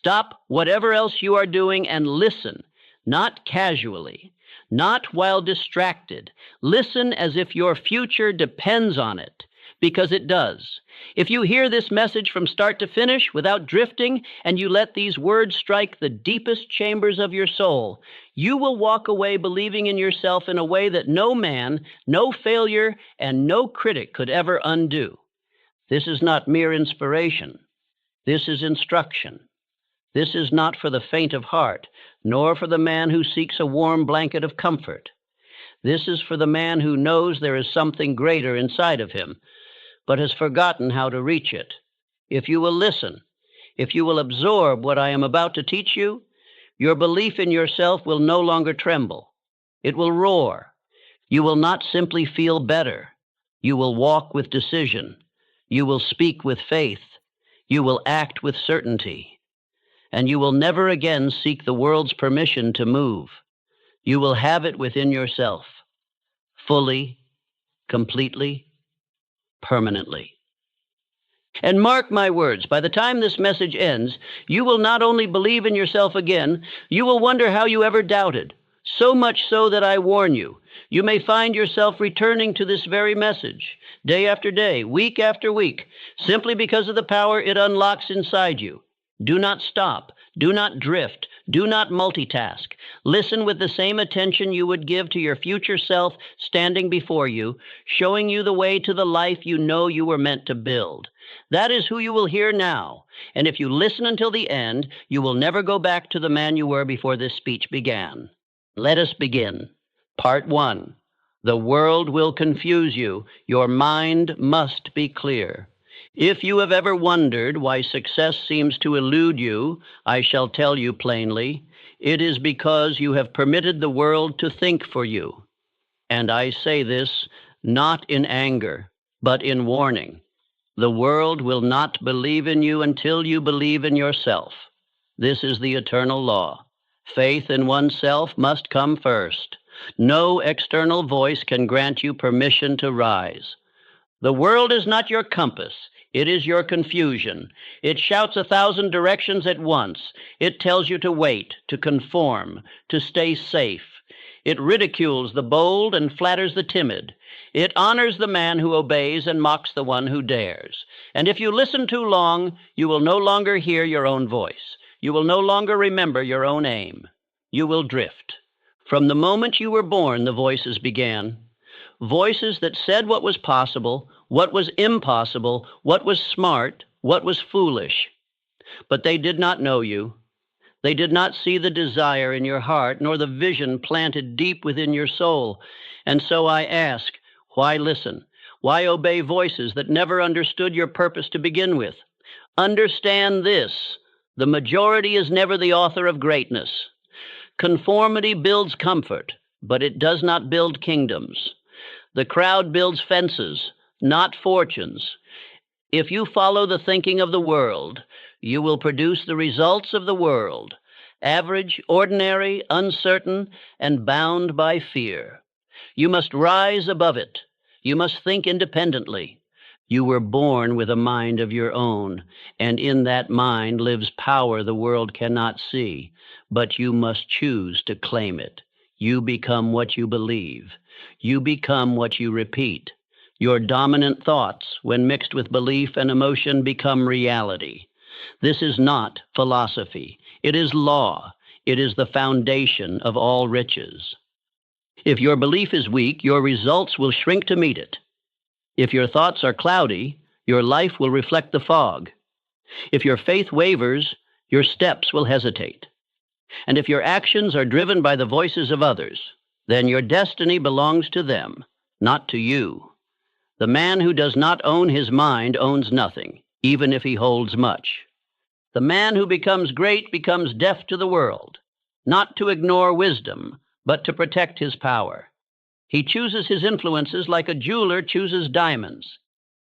Stop whatever else you are doing and listen, not casually, not while distracted. Listen as if your future depends on it, because it does. If you hear this message from start to finish without drifting, and you let these words strike the deepest chambers of your soul, you will walk away believing in yourself in a way that no man, no failure, and no critic could ever undo. This is not mere inspiration. This is instruction. This is not for the faint of heart, nor for the man who seeks a warm blanket of comfort. This is for the man who knows there is something greater inside of him, but has forgotten how to reach it. If you will listen, if you will absorb what I am about to teach you, your belief in yourself will no longer tremble. It will roar. You will not simply feel better. You will walk with decision. You will speak with faith. You will act with certainty. And you will never again seek the world's permission to move. You will have it within yourself, fully, completely, permanently. And mark my words, by the time this message ends, you will not only believe in yourself again, you will wonder how you ever doubted. So much so that I warn you, you may find yourself returning to this very message, day after day, week after week, simply because of the power it unlocks inside you. Do not stop. Do not drift. Do not multitask. Listen with the same attention you would give to your future self standing before you, showing you the way to the life you know you were meant to build. That is who you will hear now. And if you listen until the end, you will never go back to the man you were before this speech began. Let us begin. Part 1. The world will confuse you. Your mind must be clear. If you have ever wondered why success seems to elude you, I shall tell you plainly, it is because you have permitted the world to think for you. And I say this not in anger, but in warning. The world will not believe in you until you believe in yourself. This is the eternal law. Faith in oneself must come first. No external voice can grant you permission to rise. The world is not your compass. It is your confusion. It shouts 1,000 directions at once. It tells you to wait, to conform, to stay safe. It ridicules the bold and flatters the timid. It honors the man who obeys and mocks the one who dares. And if you listen too long, you will no longer hear your own voice. You will no longer remember your own aim. You will drift. From the moment you were born, the voices began. Voices that said what was possible, what was impossible, what was smart, what was foolish. But they did not know you. They did not see the desire in your heart, nor the vision planted deep within your soul. And so I ask, why listen? Why obey voices that never understood your purpose to begin with? Understand this: the majority is never the author of greatness. Conformity builds comfort, but it does not build kingdoms. The crowd builds fences, not fortunes. If you follow the thinking of the world, you will produce the results of the world, average, ordinary, uncertain, and bound by fear. You must rise above it. You must think independently. You were born with a mind of your own, and in that mind lives power the world cannot see, but you must choose to claim it. You become what you believe. You become what you repeat. Your dominant thoughts, when mixed with belief and emotion, become reality. This is not philosophy. It is law. It is the foundation of all riches. If your belief is weak, your results will shrink to meet it. If your thoughts are cloudy, your life will reflect the fog. If your faith wavers, your steps will hesitate. And if your actions are driven by the voices of others, then your destiny belongs to them, not to you. The man who does not own his mind owns nothing, even if he holds much. The man who becomes great becomes deaf to the world, not to ignore wisdom, but to protect his power. He chooses his influences like a jeweler chooses diamonds.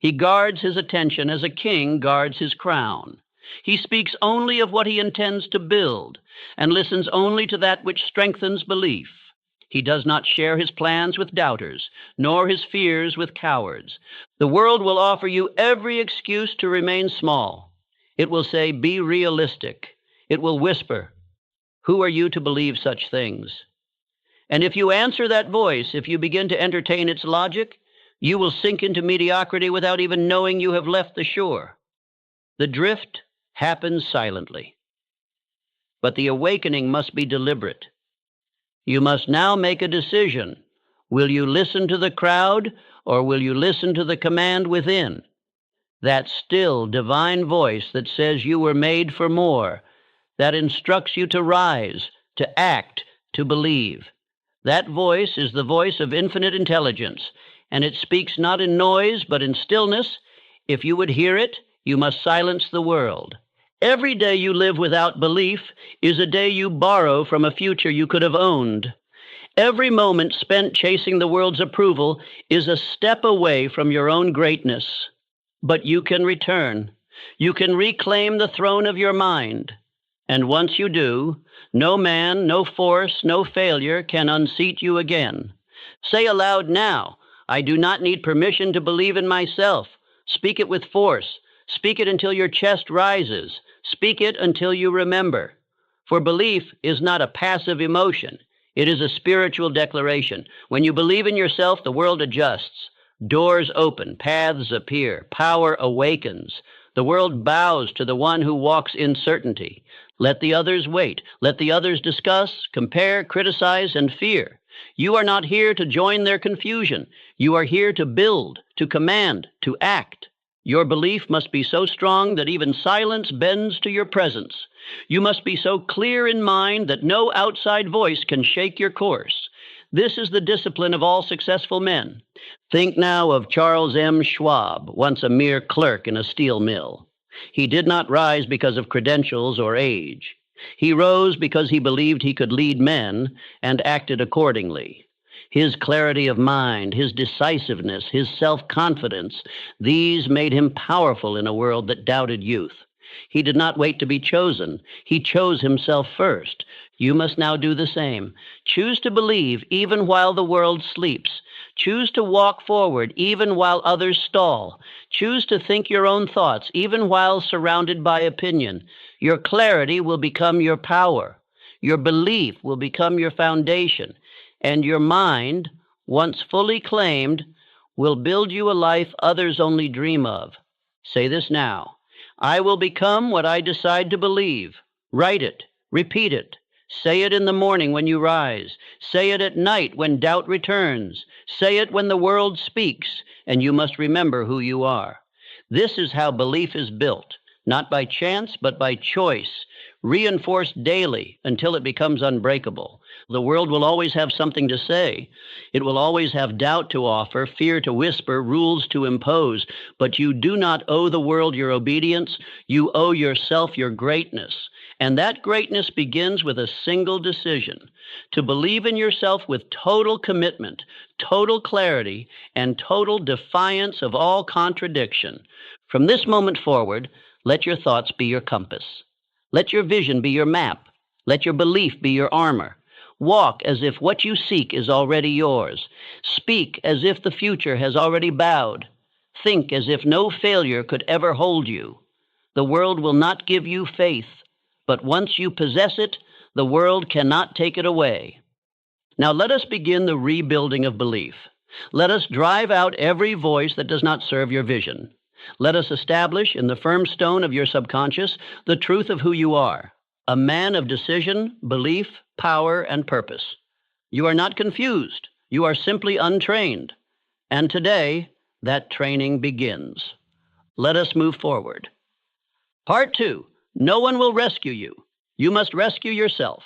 He guards his attention as a king guards his crown. He speaks only of what he intends to build, and listens only to that which strengthens belief. He does not share his plans with doubters, nor his fears with cowards. The world will offer you every excuse to remain small. It will say, be realistic. It will whisper, "Who are you to believe such things?" And if you answer that voice, if you begin to entertain its logic, you will sink into mediocrity without even knowing you have left the shore. The drift happens silently. But the awakening must be deliberate. You must now make a decision. Will you listen to the crowd, or will you listen to the command within? That still divine voice that says you were made for more, that instructs you to rise, to act, to believe. That voice is the voice of infinite intelligence, and it speaks not in noise, but in stillness. If you would hear it, you must silence the world. Every day you live without belief is a day you borrow from a future you could have owned. Every moment spent chasing the world's approval is a step away from your own greatness. But you can return. You can reclaim the throne of your mind. And once you do, no man, no force, no failure can unseat you again. Say aloud now, "I do not need permission to believe in myself." Speak it with force. Speak it until your chest rises. Speak it until you remember. For belief is not a passive emotion. It is a spiritual declaration. When you believe in yourself, the world adjusts. Doors open, paths appear, power awakens. The world bows to the one who walks in certainty. Let the others wait. Let the others discuss, compare, criticize, and fear. You are not here to join their confusion. You are here to build, to command, to act. Your belief must be so strong that even silence bends to your presence. You must be so clear in mind that no outside voice can shake your course. This is the discipline of all successful men. Think now of Charles M. Schwab, once a mere clerk in a steel mill. He did not rise because of credentials or age. He rose because he believed he could lead men and acted accordingly. His clarity of mind, his decisiveness, his self-confidence, these made him powerful in a world that doubted youth. He did not wait to be chosen. He chose himself first. You must now do the same. Choose to believe even while the world sleeps. Choose to walk forward even while others stall. Choose to think your own thoughts even while surrounded by opinion. Your clarity will become your power. Your belief will become your foundation. And your mind, once fully claimed, will build you a life others only dream of. Say this now. I will become what I decide to believe. Write it. Repeat it. Say it in the morning when you rise. Say it at night when doubt returns. Say it when the world speaks, and you must remember who you are. This is how belief is built, not by chance, but by choice, reinforced daily until it becomes unbreakable. The world will always have something to say. It will always have doubt to offer, fear to whisper, rules to impose. But you do not owe the world your obedience. You owe yourself your greatness. And that greatness begins with a single decision: to believe in yourself with total commitment, total clarity, and total defiance of all contradiction. From this moment forward, let your thoughts be your compass. Let your vision be your map. Let your belief be your armor. Walk as if what you seek is already yours. Speak as if the future has already bowed. Think as if no failure could ever hold you. The world will not give you faith, but once you possess it, the world cannot take it away. Now let us begin the rebuilding of belief. Let us drive out every voice that does not serve your vision. Let us establish in the firm stone of your subconscious the truth of who you are: a man of decision, belief, power, and purpose. You are not confused. You are simply untrained. And today, that training begins. Let us move forward. Part 2. No one will rescue you. You must rescue yourself.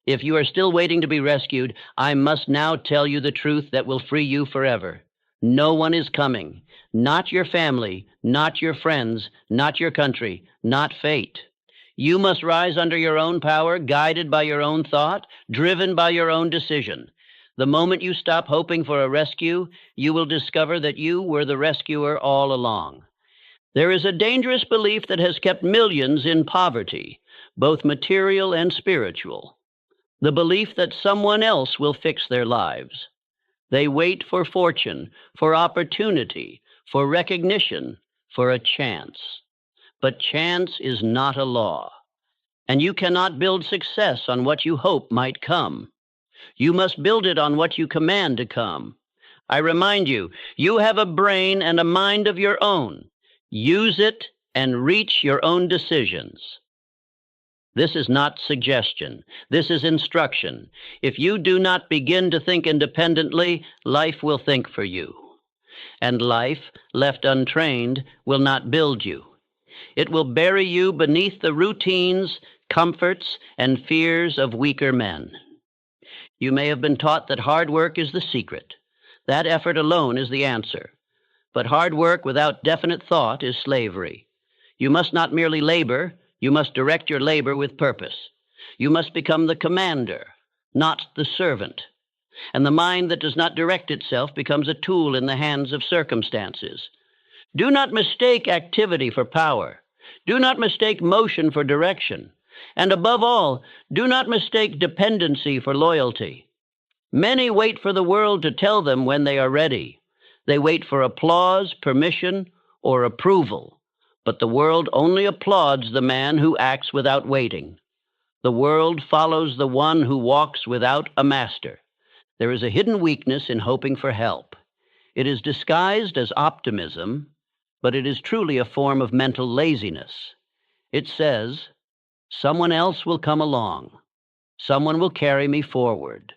If you are still waiting to be rescued, I must now tell you the truth that will free you forever. No one is coming. Not your family, not your friends, not your country, not fate. You must rise under your own power, guided by your own thought, driven by your own decision. The moment you stop hoping for a rescue, you will discover that you were the rescuer all along. There is a dangerous belief that has kept millions in poverty, both material and spiritual. The belief that someone else will fix their lives. They wait for fortune, for opportunity, for recognition, for a chance. But chance is not a law. And you cannot build success on what you hope might come. You must build it on what you command to come. I remind you, you have a brain and a mind of your own. Use it and reach your own decisions. This is not suggestion. This is instruction. If you do not begin to think independently, life will think for you. And life, left untrained, will not build you. It will bury you beneath the routines, comforts, and fears of weaker men. You may have been taught that hard work is the secret. That effort alone is the answer. But hard work without definite thought is slavery. You must not merely labor, you must direct your labor with purpose. You must become the commander, not the servant. And the mind that does not direct itself becomes a tool in the hands of circumstances. Do not mistake activity for power. Do not mistake motion for direction. And above all, do not mistake dependency for loyalty. Many wait for the world to tell them when they are ready. They wait for applause, permission, or approval. But the world only applauds the man who acts without waiting. The world follows the one who walks without a master. There is a hidden weakness in hoping for help. It is disguised as optimism, but it is truly a form of mental laziness. It says, someone else will come along. Someone will carry me forward.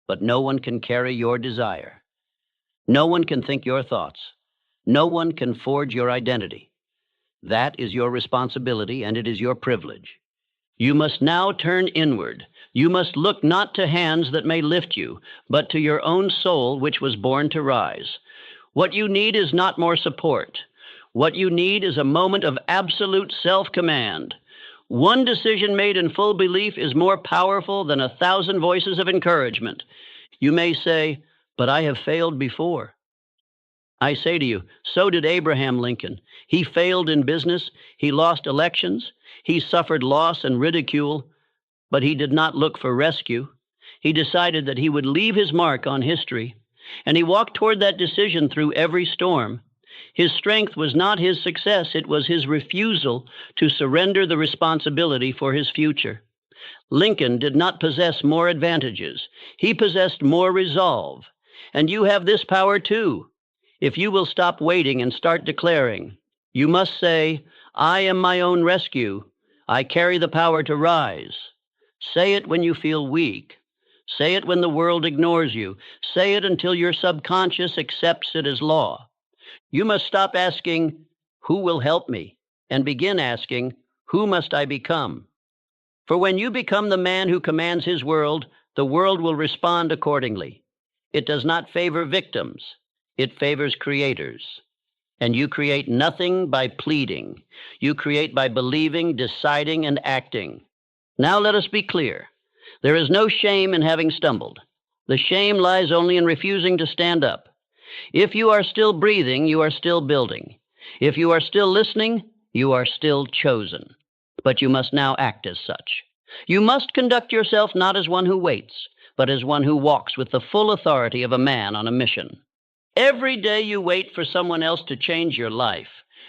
But no one can carry your desire. No one can think your thoughts. No one can forge your identity. That is your responsibility, and it is your privilege. You must now turn inward. You must look not to hands that may lift you, but to your own soul, which was born to rise. What you need is not more support. What you need is a moment of absolute self-command. One decision made in full belief is more powerful than 1,000 voices of encouragement. You may say, but I have failed before. I say to you, so did Abraham Lincoln. He failed in business, he lost elections, he suffered loss and ridicule, but he did not look for rescue. He decided that he would leave his mark on history, and he walked toward that decision through every storm. His strength was not his success, it was his refusal to surrender the responsibility for his future. Lincoln did not possess more advantages. He possessed more resolve. And you have this power too. If you will stop waiting and start declaring, you must say, I am my own rescue. I carry the power to rise. Say it when you feel weak. Say it when the world ignores you. Say it until your subconscious accepts it as law. You must stop asking, who will help me? And begin asking, who must I become? For when you become the man who commands his world, the world will respond accordingly. It does not favor victims. It favors creators. And you create nothing by pleading. You create by believing, deciding, and acting. Now let us be clear. There is no shame in having stumbled. The shame lies only in refusing to stand up. If you are still breathing, you are still building. If you are still listening, you are still chosen. But you must now act as such. You must conduct yourself not as one who waits, but as one who walks with the full authority of a man on a mission. Every day you wait for someone else to change your life.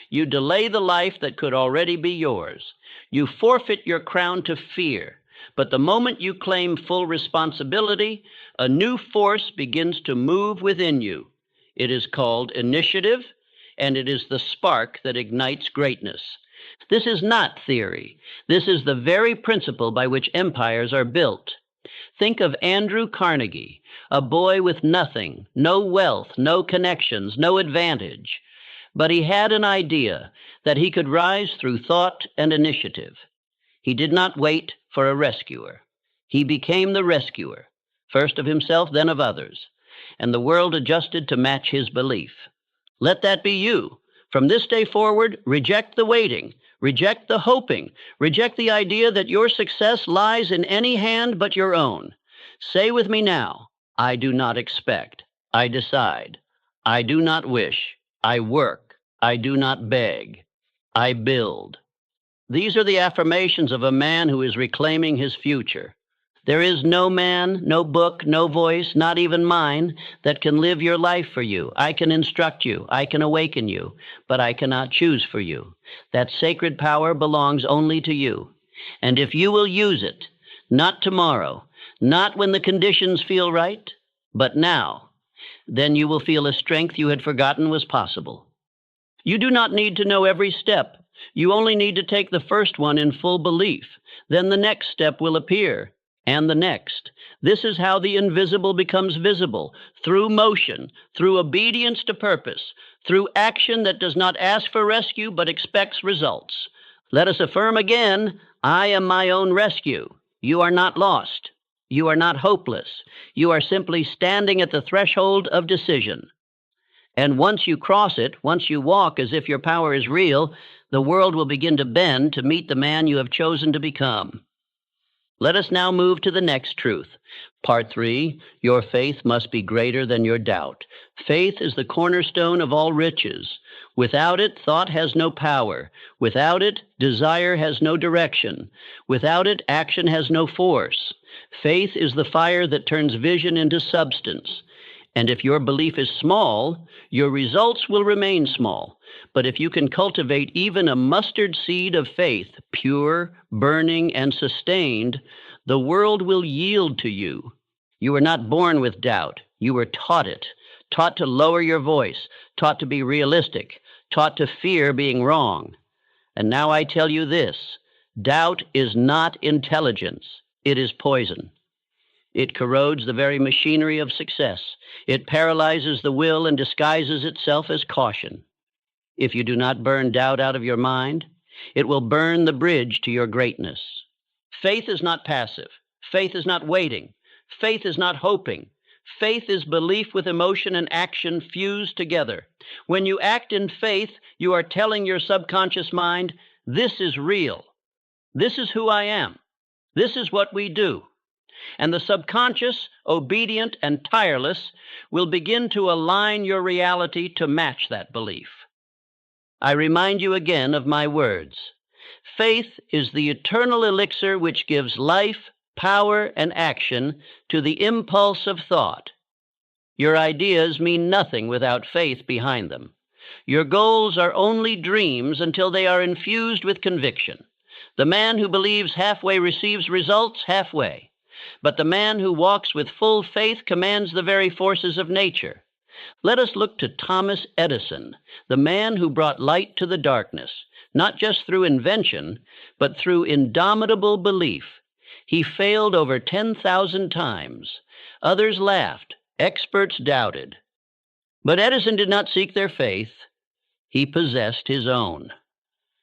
You delay the life that could already be yours. You forfeit your crown to fear. But the moment you claim full responsibility, a new force begins to move within you. It is called initiative, and it is the spark that ignites greatness. This is not theory. This is the very principle by which empires are built. Think of Andrew Carnegie, a boy with nothing, no wealth, no connections, no advantage. But he had an idea that he could rise through thought and initiative. He did not wait for a rescuer. He became the rescuer, first of himself, then of others. And the world adjusted to match his belief. Let that be you. From this day forward, reject the waiting, reject the hoping, reject the idea that your success lies in any hand but your own. Say with me now, I do not expect, I decide. I do not wish, I work. I do not beg, I build. These are the affirmations of a man who is reclaiming his future. There is no man, no book, no voice, not even mine, that can live your life for you. I can instruct you, I can awaken you, but I cannot choose for you. That sacred power belongs only to you. And if you will use it, not tomorrow, not when the conditions feel right, but now, then you will feel a strength you had forgotten was possible. You do not need to know every step. You only need to take the first one in full belief. Then the next step will appear, and the next. This is how the invisible becomes visible, through motion, through obedience to purpose, through action that does not ask for rescue but expects results. Let us affirm again, I am my own rescue. You are not lost. You are not hopeless. You are simply standing at the threshold of decision. And once you cross it, once you walk as if your power is real, the world will begin to bend to meet the man you have chosen to become. Let us now move to the next truth. Part 3, your faith must be greater than your doubt. Faith is the cornerstone of all riches. Without it, thought has no power. Without it, desire has no direction. Without it, action has no force. Faith is the fire that turns vision into substance. And if your belief is small, your results will remain small. But if you can cultivate even a mustard seed of faith, pure, burning, and sustained, the world will yield to you. You were not born with doubt. You were taught it, taught to lower your voice, taught to be realistic, taught to fear being wrong. And now I tell you this, doubt is not intelligence. It is poison. It corrodes the very machinery of success. It paralyzes the will and disguises itself as caution. If you do not burn doubt out of your mind, it will burn the bridge to your greatness. Faith is not passive. Faith is not waiting. Faith is not hoping. Faith is belief with emotion and action fused together. When you act in faith, you are telling your subconscious mind, this is real. This is who I am. This is what we do. And the subconscious, obedient, and tireless will begin to align your reality to match that belief. I remind you again of my words. Faith is the eternal elixir which gives life, power, and action to the impulse of thought. Your ideas mean nothing without faith behind them. Your goals are only dreams until they are infused with conviction. The man who believes halfway receives results halfway. But the man who walks with full faith commands the very forces of nature. Let us look to Thomas Edison, the man who brought light to the darkness, not just through invention, but through indomitable belief. He failed over 10,000 times. Others laughed. Experts doubted. But Edison did not seek their faith. He possessed his own.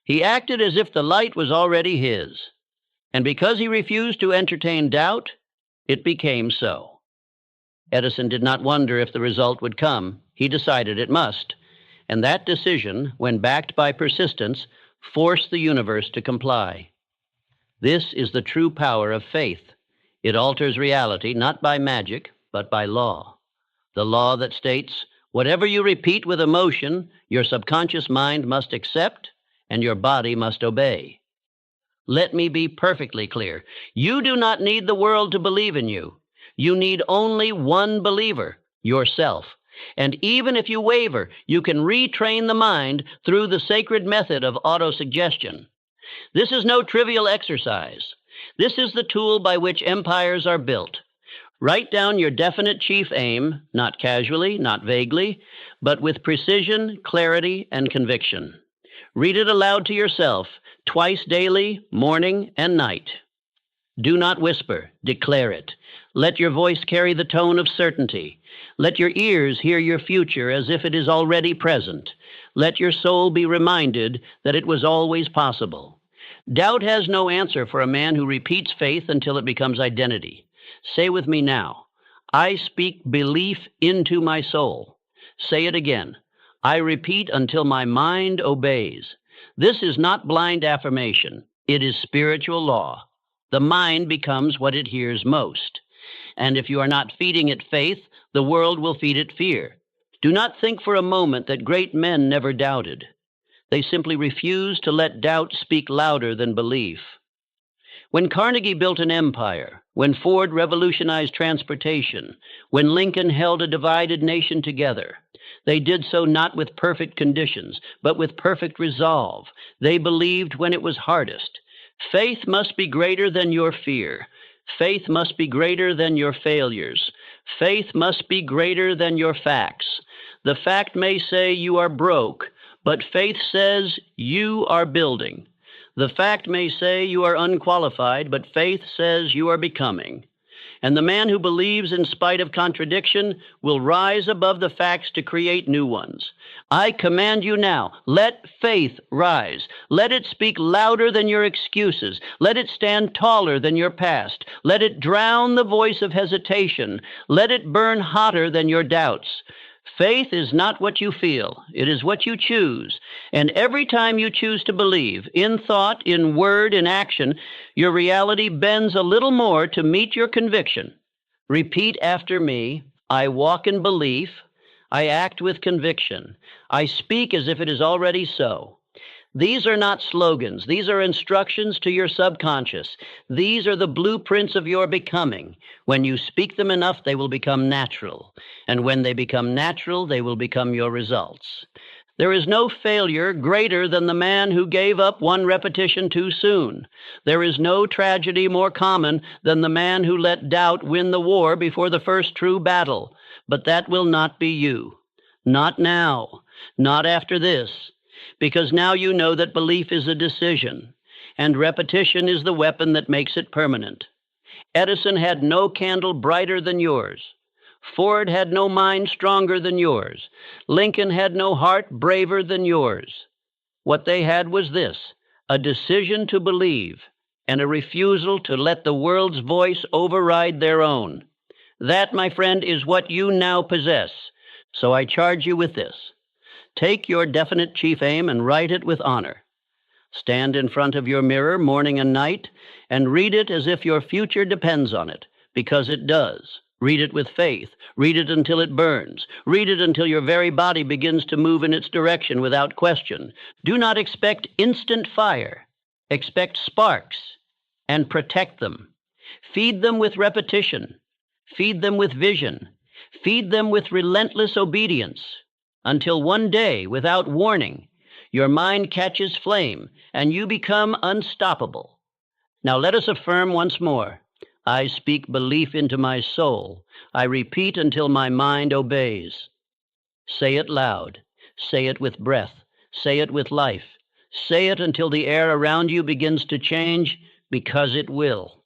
He acted as if the light was already his. And because he refused to entertain doubt, it became so. Edison did not wonder if the result would come. He decided it must. And that decision, when backed by persistence, forced the universe to comply. This is the true power of faith. It alters reality not by magic, but by law. The law that states, whatever you repeat with emotion, your subconscious mind must accept and your body must obey. Let me be perfectly clear. You do not need the world to believe in you. You need only one believer, yourself. And even if you waver, you can retrain the mind through the sacred method of autosuggestion. This is no trivial exercise. This is the tool by which empires are built. Write down your definite chief aim, not casually, not vaguely, but with precision, clarity, and conviction. Read it aloud to yourself, twice daily, morning and night. Do not whisper, declare it. Let your voice carry the tone of certainty. Let your ears hear your future as if it is already present. Let your soul be reminded that it was always possible. Doubt has no answer for a man who repeats faith until it becomes identity. Say with me now, I speak belief into my soul. Say it again. I repeat until my mind obeys. This is not blind affirmation. It is spiritual law. The mind becomes what it hears most. And if you are not feeding it faith, the world will feed it fear. Do not think for a moment that great men never doubted. They simply refused to let doubt speak louder than belief. When Carnegie built an empire, when Ford revolutionized transportation, when Lincoln held a divided nation together, they did so not with perfect conditions, but with perfect resolve. They believed when it was hardest. Faith must be greater than your fear. Faith must be greater than your failures. Faith must be greater than your facts. The fact may say you are broke, but faith says you are building. The fact may say you are unqualified, but faith says you are becoming. And the man who believes in spite of contradiction will rise above the facts to create new ones. I command you now, let faith rise. Let it speak louder than your excuses. Let it stand taller than your past. Let it drown the voice of hesitation. Let it burn hotter than your doubts. Faith is not what you feel. It is what you choose. And every time you choose to believe, in thought, in word, in action, your reality bends a little more to meet your conviction. Repeat after me. I walk in belief. I act with conviction. I speak as if it is already so. These are not slogans. These are instructions to your subconscious. These are the blueprints of your becoming. When you speak them enough, they will become natural. And when they become natural, they will become your results. There is no failure greater than the man who gave up one repetition too soon. There is no tragedy more common than the man who let doubt win the war before the first true battle. But that will not be you. Not now. Not after this. Because now you know that belief is a decision, and repetition is the weapon that makes it permanent. Edison had no candle brighter than yours. Ford had no mind stronger than yours. Lincoln had no heart braver than yours. What they had was this: a decision to believe and a refusal to let the world's voice override their own. That, my friend, is what you now possess. So I charge you with this. Take your definite chief aim and write it with honor. Stand in front of your mirror morning and night and read it as if your future depends on it, because it does. Read it with faith. Read it until it burns. Read it until your very body begins to move in its direction without question. Do not expect instant fire. Expect sparks, and protect them. Feed them with repetition. Feed them with vision. Feed them with relentless obedience. Until one day, without warning, your mind catches flame and you become unstoppable. Now let us affirm once more. I speak belief into my soul. I repeat until my mind obeys. Say it loud. Say it with breath. Say it with life. Say it until the air around you begins to change, because it will.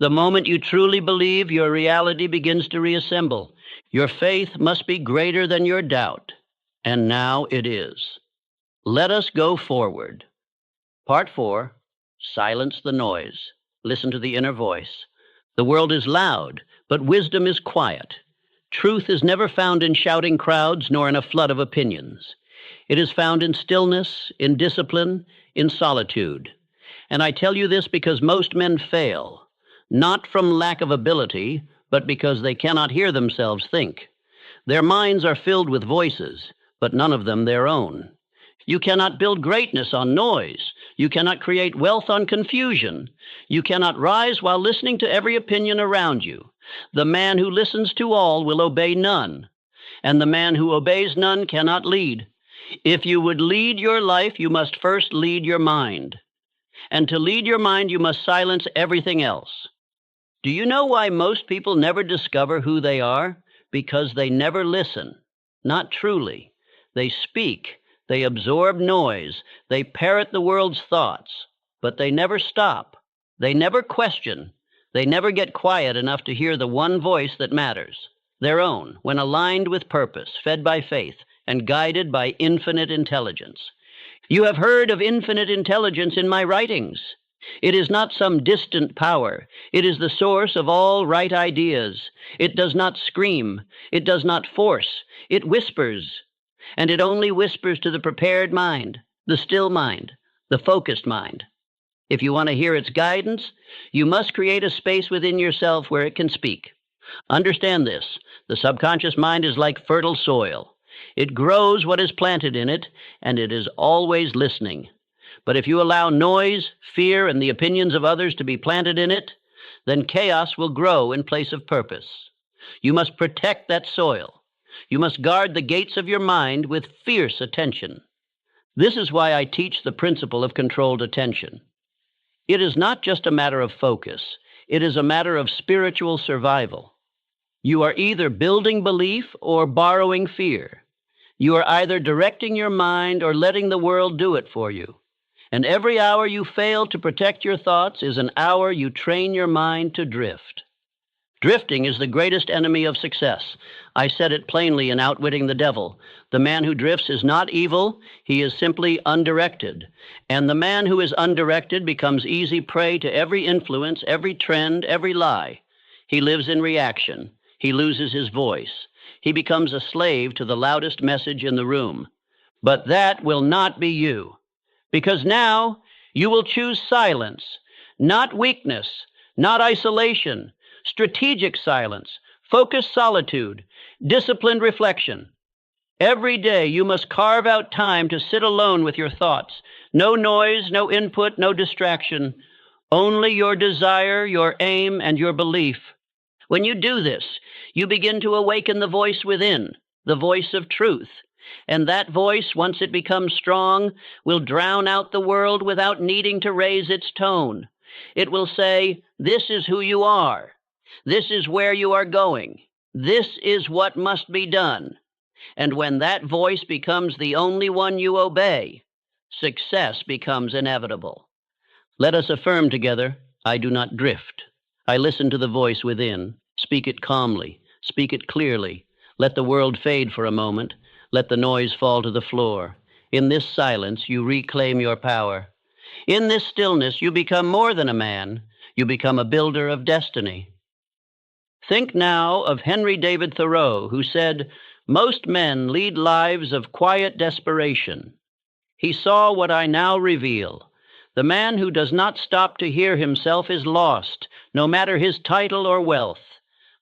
The moment you truly believe, your reality begins to reassemble. Your faith must be greater than your doubt. And now it is. Let us go forward. Part 4, silence the noise. Listen to the inner voice. The world is loud, but wisdom is quiet. Truth is never found in shouting crowds nor in a flood of opinions. It is found in stillness, in discipline, in solitude. And I tell you this because most men fail, not from lack of ability, but because they cannot hear themselves think. Their minds are filled with voices, but none of them their own. You cannot build greatness on noise. You cannot create wealth on confusion. You cannot rise while listening to every opinion around you. The man who listens to all will obey none, and the man who obeys none cannot lead. If you would lead your life, you must first lead your mind. And to lead your mind, you must silence everything else. Do you know why most people never discover who they are? Because they never listen, not truly. They speak, they absorb noise, they parrot the world's thoughts, but they never stop. They never question. They never get quiet enough to hear the one voice that matters, their own, when aligned with purpose, fed by faith, and guided by infinite intelligence. You have heard of infinite intelligence in my writings. It is not some distant power. It is the source of all right ideas. It does not scream. It does not force. It whispers. And it only whispers to the prepared mind, the still mind, the focused mind. If you want to hear its guidance, you must create a space within yourself where it can speak. Understand this. The subconscious mind is like fertile soil. It grows what is planted in it, and it is always listening. But if you allow noise, fear, and the opinions of others to be planted in it, then chaos will grow in place of purpose. You must protect that soil. You must guard the gates of your mind with fierce attention. This is why I teach the principle of controlled attention. It is not just a matter of focus. It is a matter of spiritual survival. You are either building belief or borrowing fear. You are either directing your mind or letting the world do it for you. And every hour you fail to protect your thoughts is an hour you train your mind to drift. Drifting is the greatest enemy of success. I said it plainly in Outwitting the Devil. The man who drifts is not evil, he is simply undirected. And the man who is undirected becomes easy prey to every influence, every trend, every lie. He lives in reaction. He loses his voice. He becomes a slave to the loudest message in the room. But that will not be you, because now you will choose silence, not weakness, not isolation, strategic silence, focused solitude, disciplined reflection. Every day you must carve out time to sit alone with your thoughts. No noise, no input, no distraction. Only your desire, your aim, and your belief. When you do this, you begin to awaken the voice within, the voice of truth. And that voice, once it becomes strong, will drown out the world without needing to raise its tone. It will say, "This is who you are. This is where you are going. This is what must be done." And when that voice becomes the only one you obey, success becomes inevitable. Let us affirm together, I do not drift. I listen to the voice within. Speak it calmly. Speak it clearly. Let the world fade for a moment. Let the noise fall to the floor. In this silence, you reclaim your power. In this stillness, you become more than a man. You become a builder of destiny. Think now of Henry David Thoreau, who said, "Most men lead lives of quiet desperation." He saw what I now reveal. The man who does not stop to hear himself is lost, no matter his title or wealth.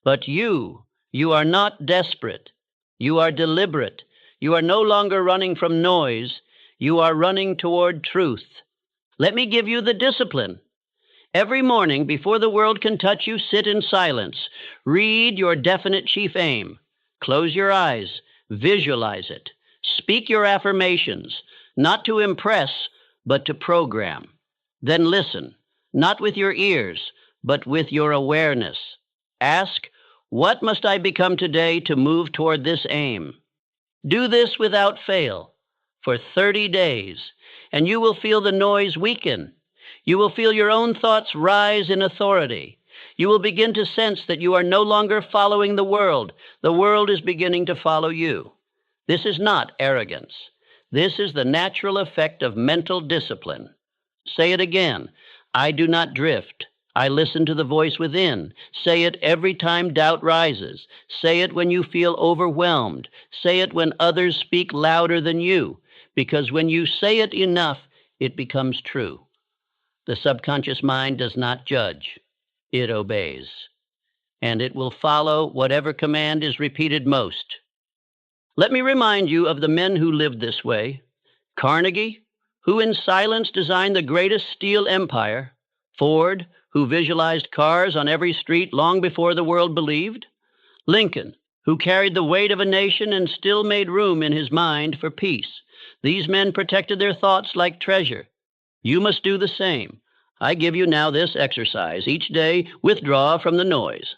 But you are not desperate. You are deliberate. You are no longer running from noise. You are running toward truth. Let me give you the discipline. Every morning, before the world can touch you, sit in silence. Read your definite chief aim. Close your eyes. Visualize it. Speak your affirmations, not to impress, but to program. Then listen, not with your ears, but with your awareness. Ask, what must I become today to move toward this aim? Do this without fail for 30 days, and you will feel the noise weaken. You will feel your own thoughts rise in authority. You will begin to sense that you are no longer following the world. The world is beginning to follow you. This is not arrogance. This is the natural effect of mental discipline. Say it again. I do not drift. I listen to the voice within. Say it every time doubt rises. Say it when you feel overwhelmed. Say it when others speak louder than you. Because when you say it enough, it becomes true. The subconscious mind does not judge. It obeys. And it will follow whatever command is repeated most. Let me remind you of the men who lived this way. Carnegie, who in silence designed the greatest steel empire. Ford, who visualized cars on every street long before the world believed. Lincoln, who carried the weight of a nation and still made room in his mind for peace. These men protected their thoughts like treasure. You must do the same. I give you now this exercise. Each day, withdraw from the noise.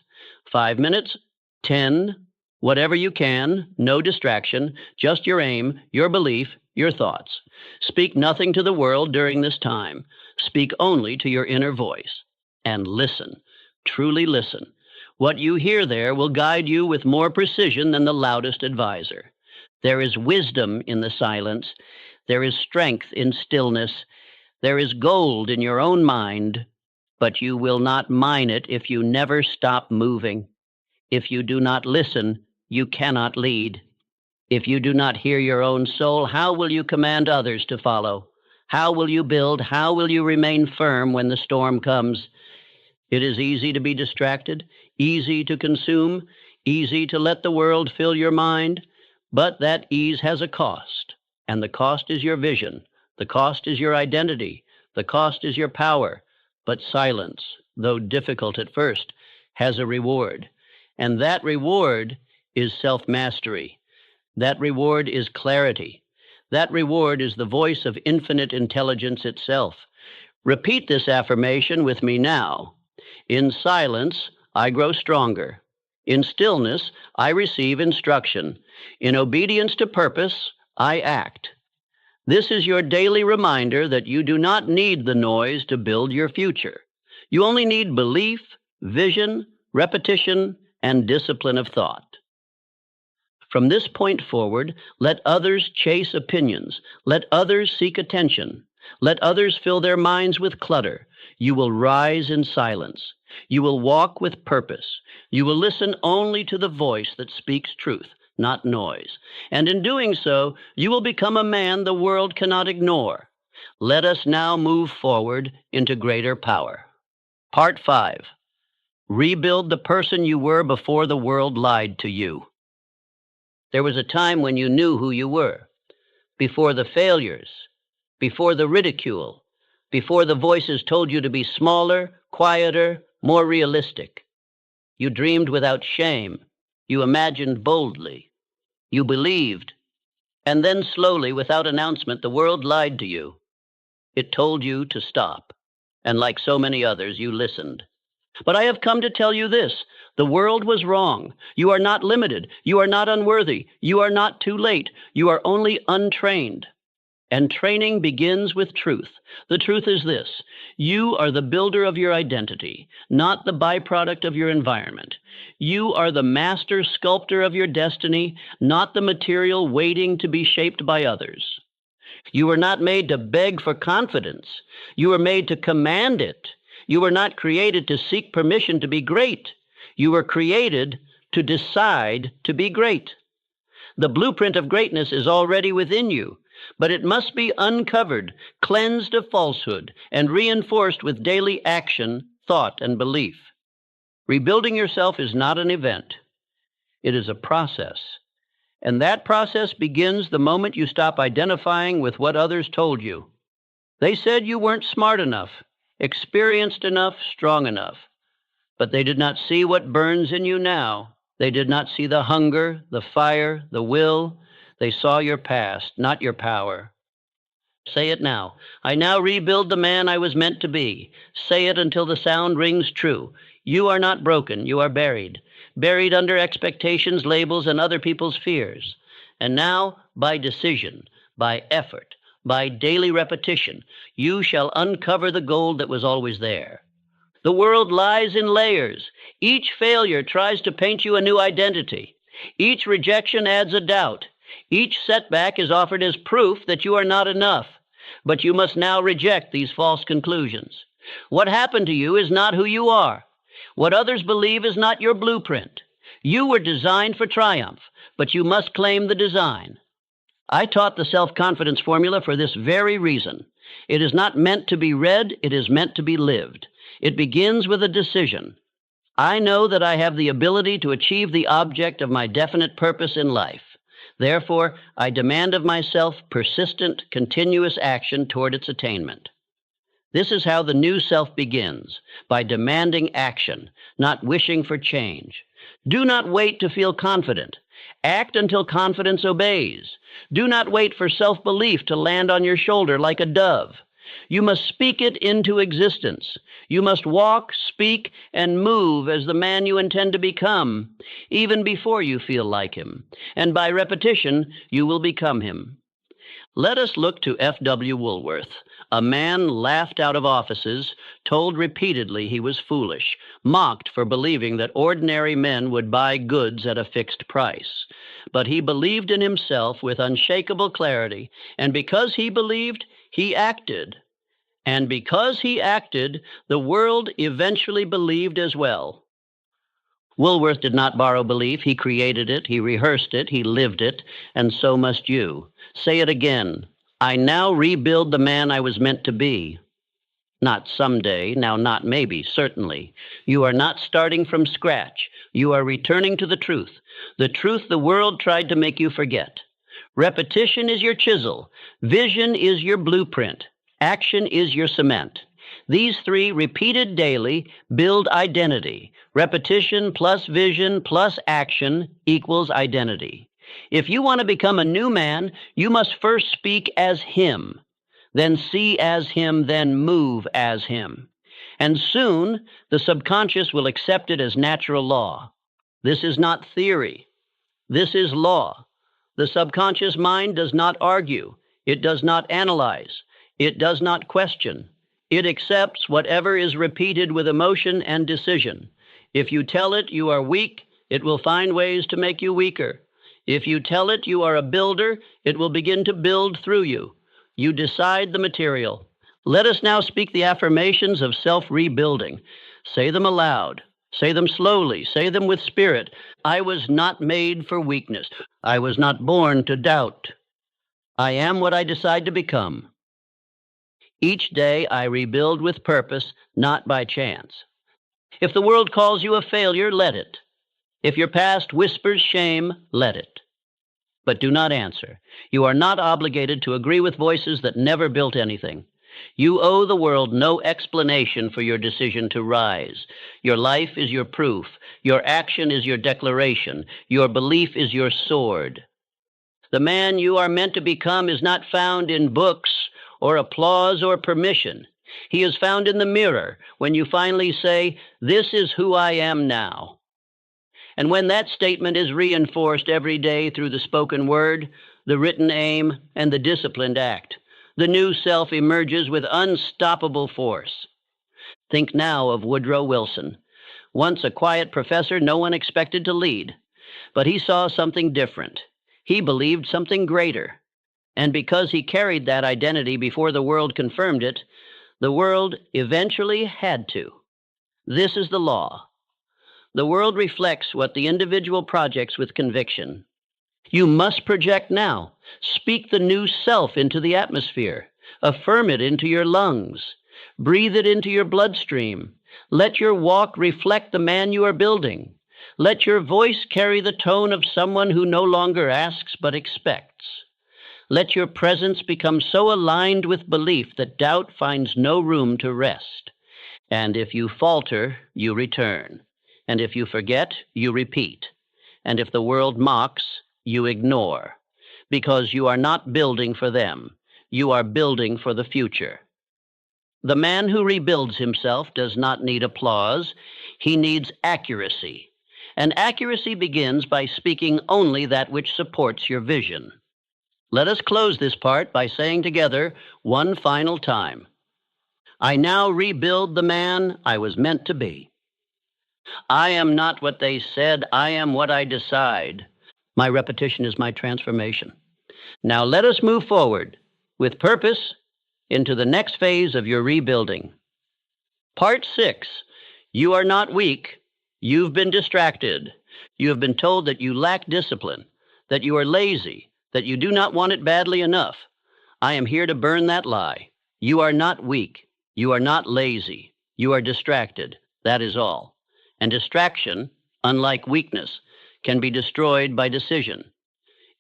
5 minutes, 10, whatever you can, no distraction, just your aim, your belief, your thoughts. Speak nothing to the world during this time. Speak only to your inner voice. And listen, truly listen. What you hear there will guide you with more precision than the loudest advisor. There is wisdom in the silence. There is strength in stillness. There is gold in your own mind, but you will not mine it if you never stop moving. If you do not listen, you cannot lead. If you do not hear your own soul, how will you command others to follow? How will you build? How will you remain firm when the storm comes? It is easy to be distracted, easy to consume, easy to let the world fill your mind, but that ease has a cost, and the cost is your vision. The cost is your identity. The cost is your power. But silence, though difficult at first, has a reward. And that reward is self-mastery. That reward is clarity. That reward is the voice of infinite intelligence itself. Repeat this affirmation with me now. In silence, I grow stronger. In stillness, I receive instruction. In obedience to purpose, I act. This is your daily reminder that you do not need the noise to build your future. You only need belief, vision, repetition, and discipline of thought. From this point forward, let others chase opinions. Let others seek attention. Let others fill their minds with clutter. You will rise in silence. You will walk with purpose. You will listen only to the voice that speaks truth, not noise. And in doing so, you will become a man the world cannot ignore. Let us now move forward into greater power. Part 5. Rebuild the person you were before the world lied to you. There was a time when you knew who you were, before the failures, before the ridicule, before the voices told you to be smaller, quieter, more realistic. You dreamed without shame. You imagined boldly. You believed. And then slowly, without announcement, the world lied to you. It told you to stop. And like so many others, you listened. But I have come to tell you this. The world was wrong. You are not limited. You are not unworthy. You are not too late. You are only untrained. And training begins with truth. The truth is this: you are the builder of your identity, not the byproduct of your environment. You are the master sculptor of your destiny, not the material waiting to be shaped by others. You were not made to beg for confidence. You were made to command it. You were not created to seek permission to be great. You were created to decide to be great. The blueprint of greatness is already within you, but it must be uncovered, cleansed of falsehood, and reinforced with daily action, thought, and belief. Rebuilding yourself is not an event. It is a process. And that process begins the moment you stop identifying with what others told you. They said you weren't smart enough, experienced enough, strong enough. But they did not see what burns in you now. They did not see the hunger, the fire, the will. They saw your past, not your power. Say it now. I now rebuild the man I was meant to be. Say it until the sound rings true. You are not broken. You are buried. Buried under expectations, labels, and other people's fears. And now, by decision, by effort, by daily repetition, you shall uncover the gold that was always there. The world lies in layers. Each failure tries to paint you a new identity. Each rejection adds a doubt. Each setback is offered as proof that you are not enough. But you must now reject these false conclusions. What happened to you is not who you are. What others believe is not your blueprint. You were designed for triumph, but you must claim the design. I taught the self-confidence formula for this very reason. It is not meant to be read, it is meant to be lived. It begins with a decision. I know that I have the ability to achieve the object of my definite purpose in life. Therefore, I demand of myself persistent, continuous action toward its attainment. This is how the new self begins, by demanding action, not wishing for change. Do not wait to feel confident. Act until confidence obeys. Do not wait for self-belief to land on your shoulder like a dove. You must speak it into existence. You must walk, speak, and move as the man you intend to become, even before you feel like him. And by repetition, you will become him. Let us look to F.W. Woolworth, a man laughed out of offices, told repeatedly he was foolish, mocked for believing that ordinary men would buy goods at a fixed price. But he believed in himself with unshakable clarity, and because he believed, he acted. And because he acted, the world eventually believed as well. Woolworth did not borrow belief. He created it, he rehearsed it, he lived it, and so must you. Say it again. I now rebuild the man I was meant to be. Not someday, now not maybe, certainly. You are not starting from scratch. You are returning to the truth the world tried to make you forget. Repetition is your chisel. Vision is your blueprint. Action is your cement. These three, repeated daily, build identity. Repetition plus vision plus action equals identity. If you want to become a new man, you must first speak as him. then see as him, then move as him. And soon the subconscious will accept it as natural law. This is not theory. This is law. The subconscious mind does not argue. It does not analyze. It does not question. It accepts whatever is repeated with emotion and decision. If you tell it you are weak, it will find ways to make you weaker. If you tell it you are a builder, it will begin to build through you. You decide the material. Let us now speak the affirmations of self-rebuilding. Say them aloud. Say them slowly. Say them with spirit. I was not made for weakness. I was not born to doubt. I am what I decide to become. Each day I rebuild with purpose, not by chance. If the world calls you a failure, let it. If your past whispers shame, let it. But do not answer. You are not obligated to agree with voices that never built anything. You owe the world no explanation for your decision to rise. Your life is your proof. Your action is your declaration. Your belief is your sword. The man you are meant to become is not found in books or applause or permission. He is found in the mirror when you finally say, "This is who I am now." And when that statement is reinforced every day through the spoken word, the written aim, and the disciplined act, the new self emerges with unstoppable force. Think now of Woodrow Wilson. Once a quiet professor no one expected to lead, but he saw something different. He believed something greater. And because he carried that identity before the world confirmed it, the world eventually had to. This is the law. The world reflects what the individual projects with conviction. You must project now. Speak the new self into the atmosphere. Affirm it into your lungs. Breathe it into your bloodstream. Let your walk reflect the man you are building. Let your voice carry the tone of someone who no longer asks but expects. Let your presence become so aligned with belief that doubt finds no room to rest. And if you falter, you return. And if you forget, you repeat. And if the world mocks, you ignore. Because you are not building for them. You are building for the future. The man who rebuilds himself does not need applause. He needs accuracy. And accuracy begins by speaking only that which supports your vision. Let us close this part by saying together one final time. I now rebuild the man I was meant to be. I am not what they said. I am what I decide. My repetition is my transformation. Now let us move forward with purpose into the next phase of your rebuilding. Part 6. You are not weak. You've been distracted. You have been told that you lack discipline, that you are lazy, that you do not want it badly enough. I am here to burn that lie. You are not weak. You are not lazy. You are distracted. That is all. And distraction, unlike weakness, can be destroyed by decision.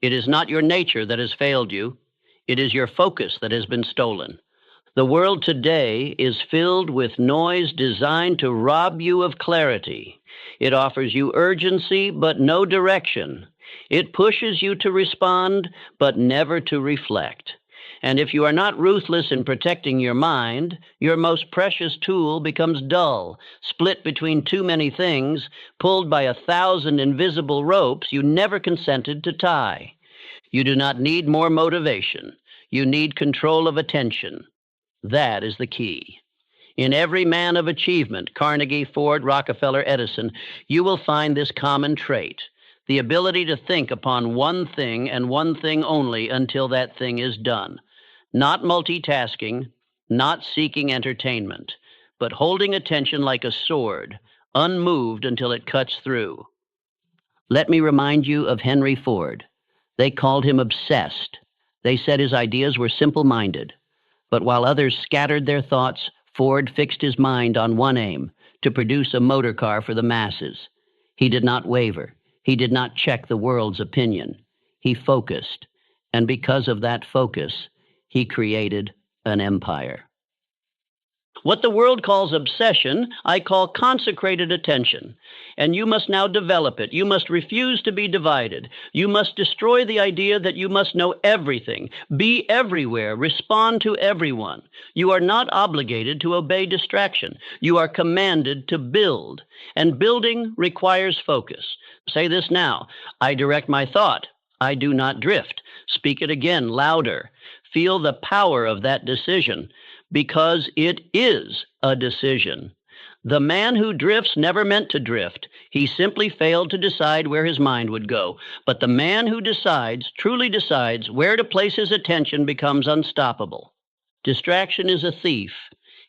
It is not your nature that has failed you. It is your focus that has been stolen. The world today is filled with noise designed to rob you of clarity. It offers you urgency, but no direction. It pushes you to respond, but never to reflect. And if you are not ruthless in protecting your mind, your most precious tool becomes dull, split between too many things, pulled by 1,000 invisible ropes you never consented to tie. You do not need more motivation. You need control of attention. That is the key. In every man of achievement, Carnegie, Ford, Rockefeller, Edison, you will find this common trait, the ability to think upon one thing and one thing only until that thing is done. Not multitasking, not seeking entertainment, but holding attention like a sword, unmoved until it cuts through. Let me remind you of Henry Ford. They called him obsessed. They said his ideas were simple-minded. But while others scattered their thoughts, Ford fixed his mind on one aim, to produce a motor car for the masses. He did not waver. He did not check the world's opinion. He focused. And because of that focus, he created an empire. What the world calls obsession, I call consecrated attention. And you must now develop it. You must refuse to be divided. You must destroy the idea that you must know everything, be everywhere, respond to everyone. You are not obligated to obey distraction. You are commanded to build. And building requires focus. Say this now. I direct my thought. I do not drift. Speak it again, louder. Feel the power of that decision, because it is a decision. The man who drifts never meant to drift. He simply failed to decide where his mind would go. But the man who decides, truly decides, where to place his attention becomes unstoppable. Distraction is a thief.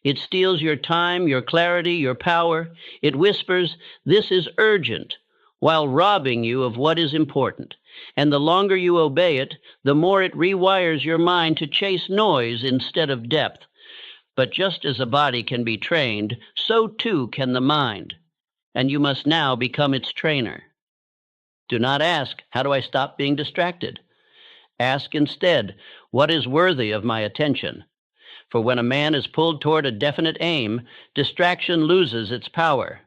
It steals your time, your clarity, your power. It whispers, "This is urgent," while robbing you of what is important. And the longer you obey it, the more it rewires your mind to chase noise instead of depth. But just as a body can be trained, so too can the mind. And you must now become its trainer. Do not ask, "How do I stop being distracted?" Ask instead, "What is worthy of my attention?" For when a man is pulled toward a definite aim, distraction loses its power.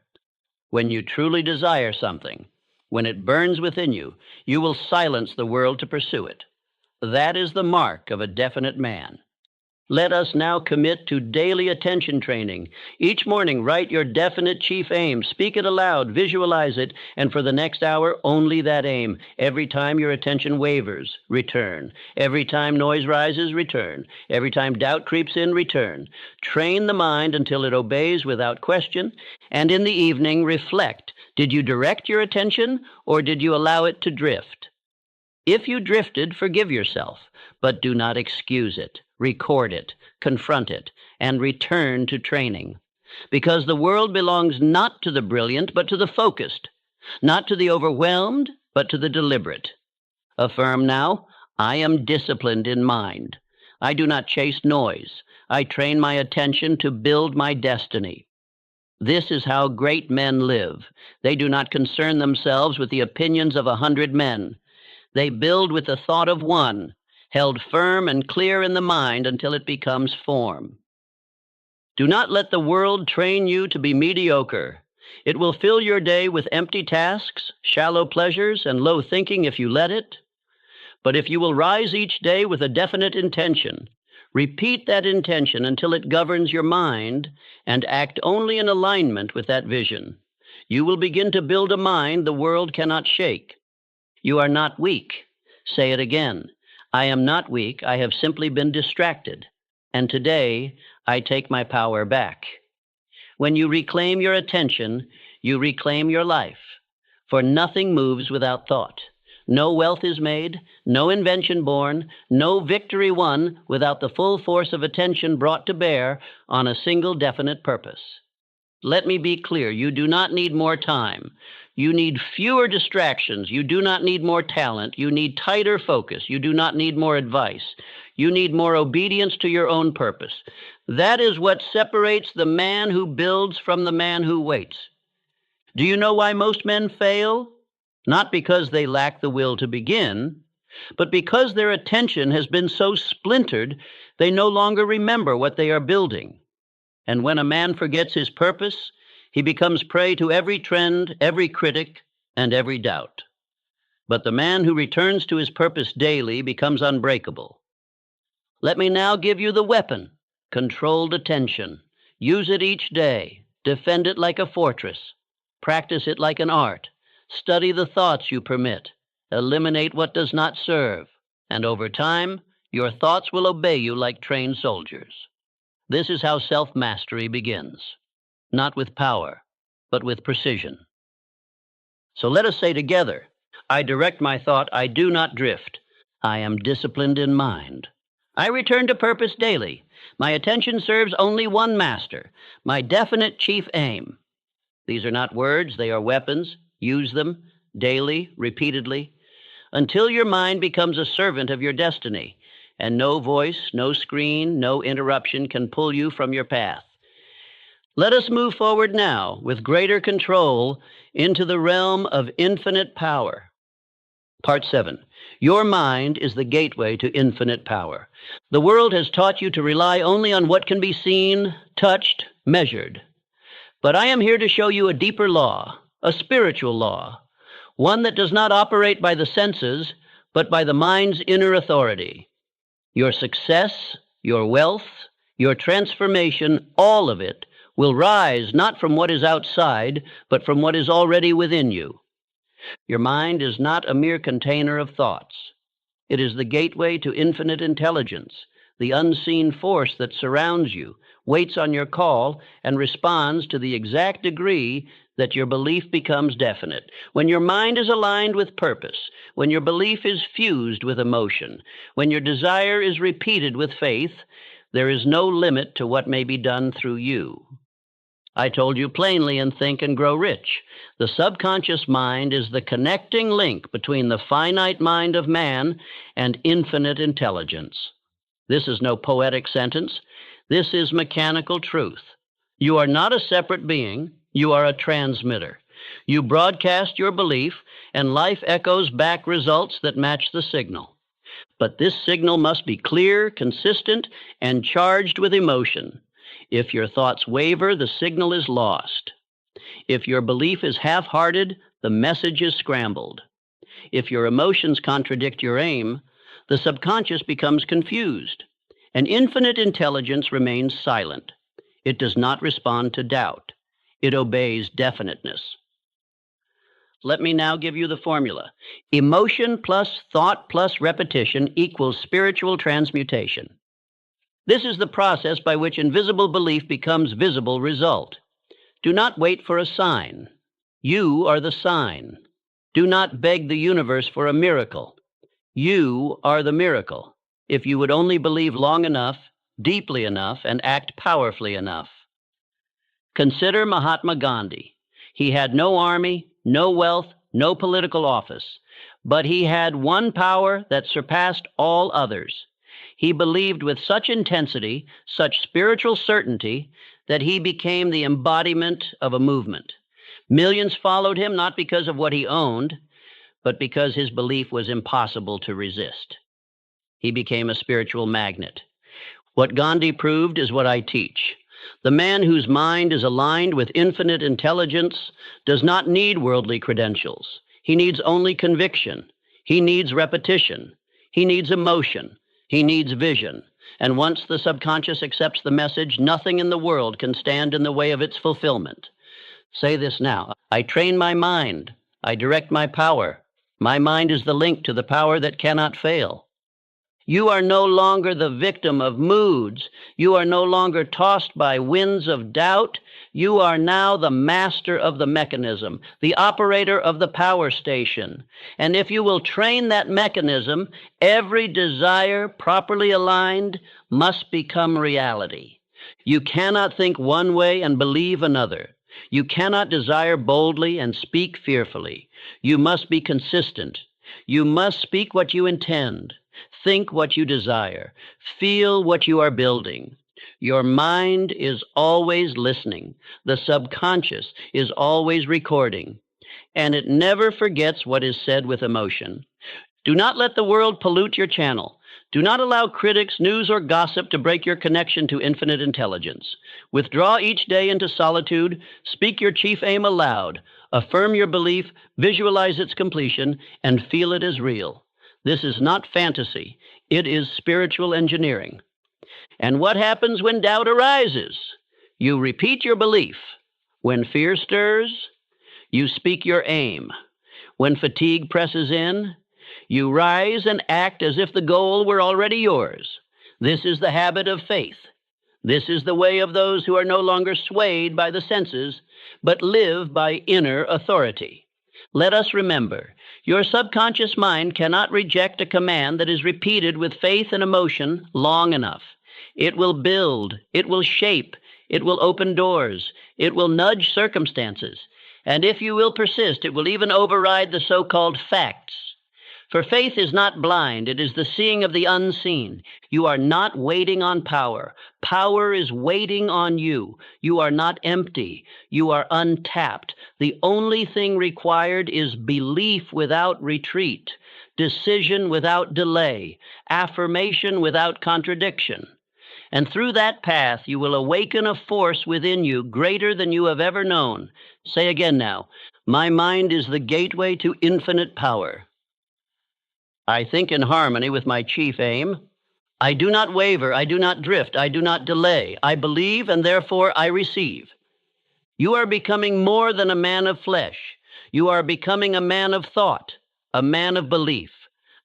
When you truly desire something, when it burns within you, you will silence the world to pursue it. That is the mark of a definite man. Let us now commit to daily attention training. Each morning, write your definite chief aim, speak it aloud, visualize it, and for the next hour, only that aim. Every time your attention wavers, return. Every time noise rises, return. Every time doubt creeps in, return. Train the mind until it obeys without question, and in the evening, reflect. Did you direct your attention, or did you allow it to drift? If you drifted, forgive yourself, but do not excuse it. Record it, confront it, and return to training. Because the world belongs not to the brilliant, but to the focused, not to the overwhelmed, but to the deliberate. Affirm now, "I am disciplined in mind. I do not chase noise. I train my attention to build my destiny." This is how great men live. They do not concern themselves with the opinions of 100 men. They build with the thought of one, held firm and clear in the mind until it becomes form. Do not let the world train you to be mediocre. It will fill your day with empty tasks, shallow pleasures, and low thinking if you let it. But if you will rise each day with a definite intention, repeat that intention until it governs your mind, and act only in alignment with that vision, you will begin to build a mind the world cannot shake. You are not weak. Say it again. I am not weak. I have simply been distracted. And today, I take my power back. When you reclaim your attention, you reclaim your life. For nothing moves without thought. No wealth is made, no invention born, no victory won without the full force of attention brought to bear on a single definite purpose. Let me be clear. You do not need more time. You need fewer distractions. You do not need more talent. You need tighter focus. You do not need more advice. You need more obedience to your own purpose. That is what separates the man who builds from the man who waits. Do you know why most men fail? Not because they lack the will to begin, but because their attention has been so splintered, they no longer remember what they are building. And when a man forgets his purpose, he becomes prey to every trend, every critic, and every doubt. But the man who returns to his purpose daily becomes unbreakable. Let me now give you the weapon, controlled attention. Use it each day. Defend it like a fortress. Practice it like an art. Study the thoughts you permit. Eliminate what does not serve. And over time, your thoughts will obey you like trained soldiers. This is how self-mastery begins. Not with power, but with precision. So let us say together, I direct my thought, I do not drift. I am disciplined in mind. I return to purpose daily. My attention serves only one master, my definite chief aim. These are not words, they are weapons. Use them daily, repeatedly, until your mind becomes a servant of your destiny, and no voice, no screen, no interruption can pull you from your path. Let us move forward now with greater control into the realm of infinite power. Part 7. Your mind is the gateway to infinite power. The world has taught you to rely only on what can be seen, touched, measured. But I am here to show you a deeper law, a spiritual law, one that does not operate by the senses, but by the mind's inner authority. Your success, your wealth, your transformation, all of it, will rise not from what is outside, but from what is already within you. Your mind is not a mere container of thoughts. It is the gateway to infinite intelligence, the unseen force that surrounds you, waits on your call, and responds to the exact degree that your belief becomes definite. When your mind is aligned with purpose, when your belief is fused with emotion, when your desire is repeated with faith, there is no limit to what may be done through you. I told you plainly in Think and Grow Rich, the subconscious mind is the connecting link between the finite mind of man and infinite intelligence. This is no poetic sentence. This is mechanical truth. You are not a separate being. You are a transmitter. You broadcast your belief, and life echoes back results that match the signal. But this signal must be clear, consistent, and charged with emotion. If your thoughts waver, the signal is lost. If your belief is half-hearted, the message is scrambled. If your emotions contradict your aim, the subconscious becomes confused. And infinite intelligence remains silent. It does not respond to doubt. It obeys definiteness. Let me now give you the formula. Emotion plus thought plus repetition equals spiritual transmutation. This is the process by which invisible belief becomes visible result. Do not wait for a sign. You are the sign. Do not beg the universe for a miracle. You are the miracle, if you would only believe long enough, deeply enough, and act powerfully enough. Consider Mahatma Gandhi. He had no army, no wealth, no political office, but he had one power that surpassed all others. He believed with such intensity, such spiritual certainty, that he became the embodiment of a movement. Millions followed him not because of what he owned, but because his belief was impossible to resist. He became a spiritual magnet. What Gandhi proved is what I teach. The man whose mind is aligned with infinite intelligence does not need worldly credentials. He needs only conviction. He needs repetition. He needs emotion. He needs vision. And once the subconscious accepts the message, nothing in the world can stand in the way of its fulfillment. Say this now. I train my mind. I direct my power. My mind is the link to the power that cannot fail. You are no longer the victim of moods. You are no longer tossed by winds of doubt. You are now the master of the mechanism, the operator of the power station. And if you will train that mechanism, every desire properly aligned must become reality. You cannot think one way and believe another. You cannot desire boldly and speak fearfully. You must be consistent. You must speak what you intend. Think what you desire. Feel what you are building. Your mind is always listening. The subconscious is always recording. And it never forgets what is said with emotion. Do not let the world pollute your channel. Do not allow critics, news, or gossip to break your connection to infinite intelligence. Withdraw each day into solitude. Speak your chief aim aloud. Affirm your belief, visualize its completion, and feel it as real. This is not fantasy. It is spiritual engineering. And what happens when doubt arises? You repeat your belief. When fear stirs, you speak your aim. When fatigue presses in, you rise and act as if the goal were already yours. This is the habit of faith. This is the way of those who are no longer swayed by the senses, but live by inner authority. Let us remember, your subconscious mind cannot reject a command that is repeated with faith and emotion long enough. It will build, it will shape, it will open doors, it will nudge circumstances, and if you will persist, it will even override the so-called facts. For faith is not blind, it is the seeing of the unseen. You are not waiting on power. Power is waiting on you. You are not empty. You are untapped. The only thing required is belief without retreat, decision without delay, affirmation without contradiction. And through that path, you will awaken a force within you greater than you have ever known. Say again now, my mind is the gateway to infinite power. I think in harmony with my chief aim. I do not waver, I do not drift, I do not delay. I believe and therefore I receive. You are becoming more than a man of flesh. You are becoming a man of thought, a man of belief,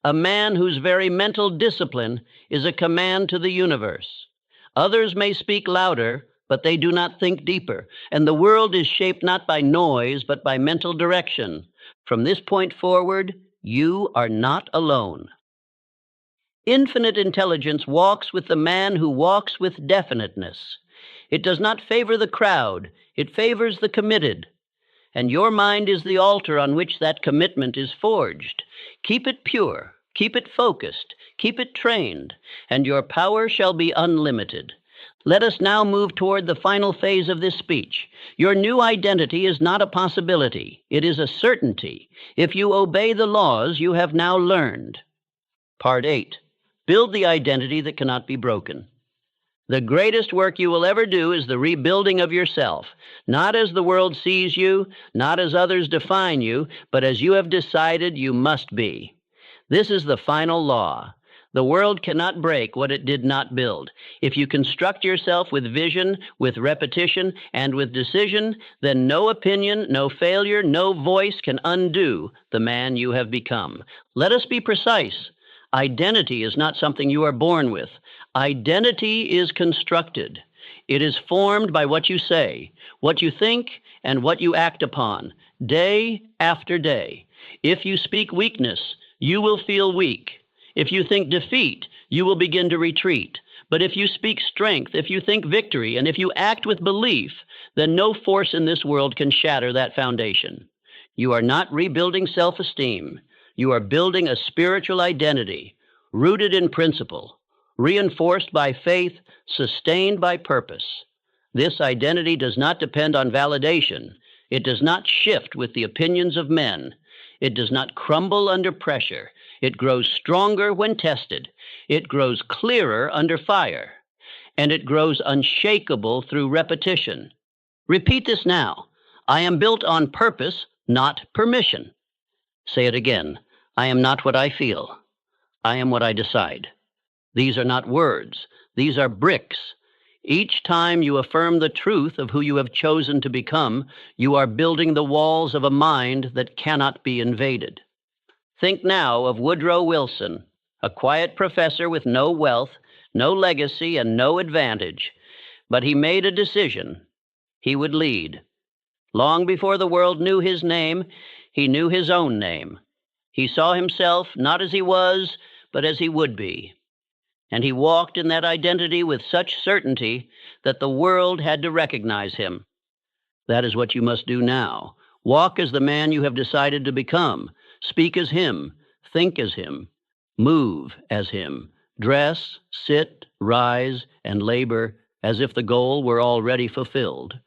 a man whose very mental discipline is a command to the universe. Others may speak louder, but they do not think deeper, and the world is shaped not by noise, but by mental direction. From this point forward, you are not alone. Infinite intelligence walks with the man who walks with definiteness. It does not favor the crowd, it favors the committed. And your mind is the altar on which that commitment is forged. Keep it pure, keep it focused, keep it trained, and your power shall be unlimited. Let us now move toward the final phase of this speech. Your new identity is not a possibility. It is a certainty. If you obey the laws you have now learned. Part 8. Build the identity that cannot be broken. The greatest work you will ever do is the rebuilding of yourself, not as the world sees you, not as others define you, but as you have decided you must be. This is the final law. The world cannot break what it did not build. If you construct yourself with vision, with repetition, and with decision, then no opinion, no failure, no voice can undo the man you have become. Let us be precise. Identity is not something you are born with. Identity is constructed. It is formed by what you say, what you think, and what you act upon, day after day. If you speak weakness, you will feel weak. If you think defeat, you will begin to retreat. But if you speak strength, if you think victory, and if you act with belief, then no force in this world can shatter that foundation. You are not rebuilding self-esteem. You are building a spiritual identity, rooted in principle, reinforced by faith, sustained by purpose. This identity does not depend on validation. It does not shift with the opinions of men. It does not crumble under pressure. It grows stronger when tested. It grows clearer under fire. And it grows unshakable through repetition. Repeat this now. I am built on purpose, not permission. Say it again. I am not what I feel. I am what I decide. These are not words. These are bricks. Each time you affirm the truth of who you have chosen to become, you are building the walls of a mind that cannot be invaded. Think now of Woodrow Wilson, a quiet professor with no wealth, no legacy, and no advantage. But he made a decision. He would lead. Long before the world knew his name, he knew his own name. He saw himself not as he was, but as he would be. And he walked in that identity with such certainty that the world had to recognize him. That is what you must do now. Walk as the man you have decided to become. Speak as him. Think as him. Move as him. Dress, sit, rise, and labor as if the goal were already fulfilled.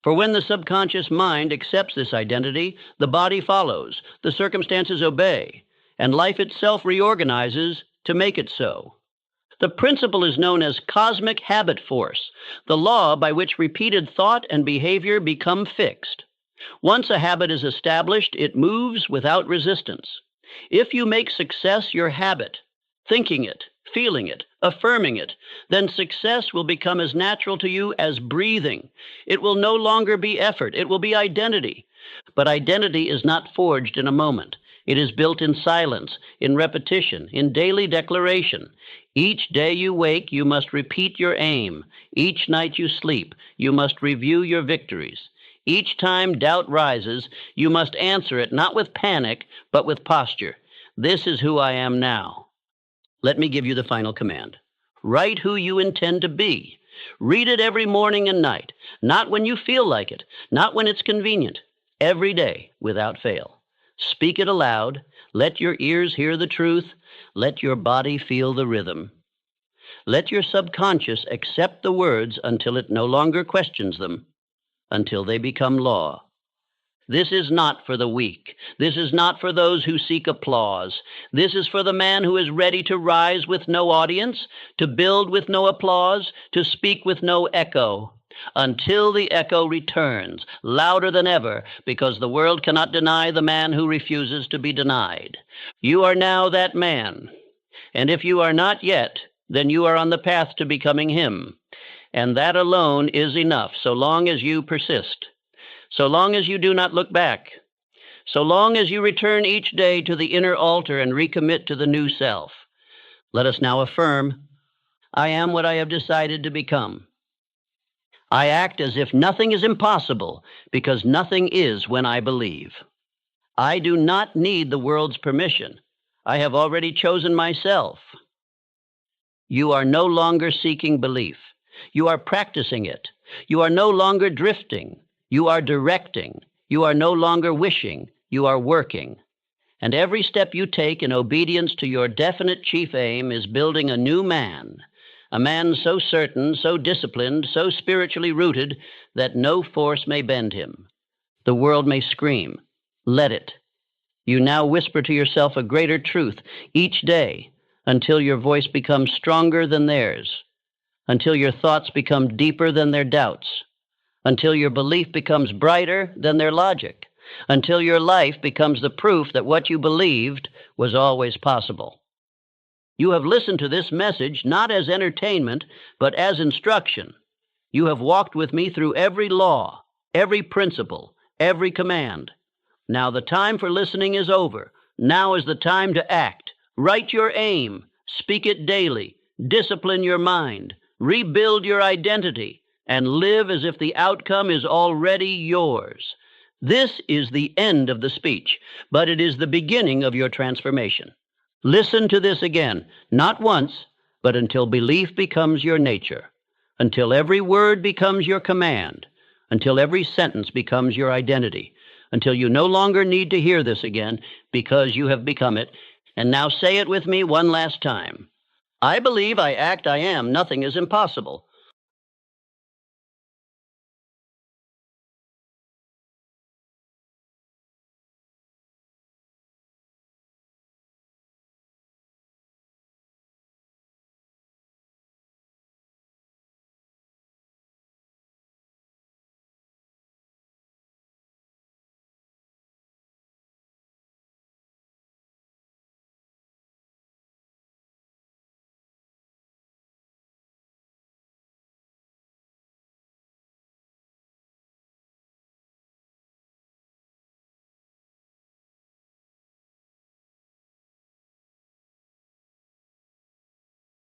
For when the subconscious mind accepts this identity, the body follows, the circumstances obey, and life itself reorganizes to make it so. The principle is known as cosmic habit force, the law by which repeated thought and behavior become fixed. Once a habit is established, it moves without resistance. If you make success your habit, thinking it, feeling it, affirming it, then success will become as natural to you as breathing. It will no longer be effort, it will be identity. But identity is not forged in a moment. It is built in silence, in repetition, in daily declaration. Each day you wake, you must repeat your aim. Each night you sleep, you must review your victories. Each time doubt rises, you must answer it not with panic, but with posture. This is who I am now. Let me give you the final command. Write who you intend to be. Read it every morning and night, not when you feel like it, not when it's convenient, every day without fail. Speak it aloud. Let your ears hear the truth. Let your body feel the rhythm. Let your subconscious accept the words until it no longer questions them, until they become law. This is not for the weak. This is not for those who seek applause. This is for the man who is ready to rise with no audience, to build with no applause, to speak with no echo, until the echo returns, louder than ever, because the world cannot deny the man who refuses to be denied. You are now that man, and if you are not yet, then you are on the path to becoming him, and that alone is enough, so long as you persist. So long as you do not look back, so long as you return each day to the inner altar and recommit to the new self. Let us now affirm, I am what I have decided to become. I act as if nothing is impossible, because nothing is when I believe. I do not need the world's permission. I have already chosen myself. You are no longer seeking belief. You are practicing it. You are no longer drifting. You are directing. You are no longer wishing. You are working. And every step you take in obedience to your definite chief aim is building a new man, a man so certain, so disciplined, so spiritually rooted that no force may bend him. The world may scream. Let it. You now whisper to yourself a greater truth each day until your voice becomes stronger than theirs, until your thoughts become deeper than their doubts, until your belief becomes brighter than their logic, until your life becomes the proof that what you believed was always possible. You have listened to this message not as entertainment, but as instruction. You have walked with me through every law, every principle, every command. Now the time for listening is over. Now is the time to act. Write your aim. Speak it daily. Discipline your mind. Rebuild your identity. And live as if the outcome is already yours. This is the end of the speech, but it is the beginning of your transformation. Listen to this again, not once, but until belief becomes your nature, until every word becomes your command, until every sentence becomes your identity, until you no longer need to hear this again because you have become it. And now say it with me one last time. I believe, I act, I am. Nothing is impossible.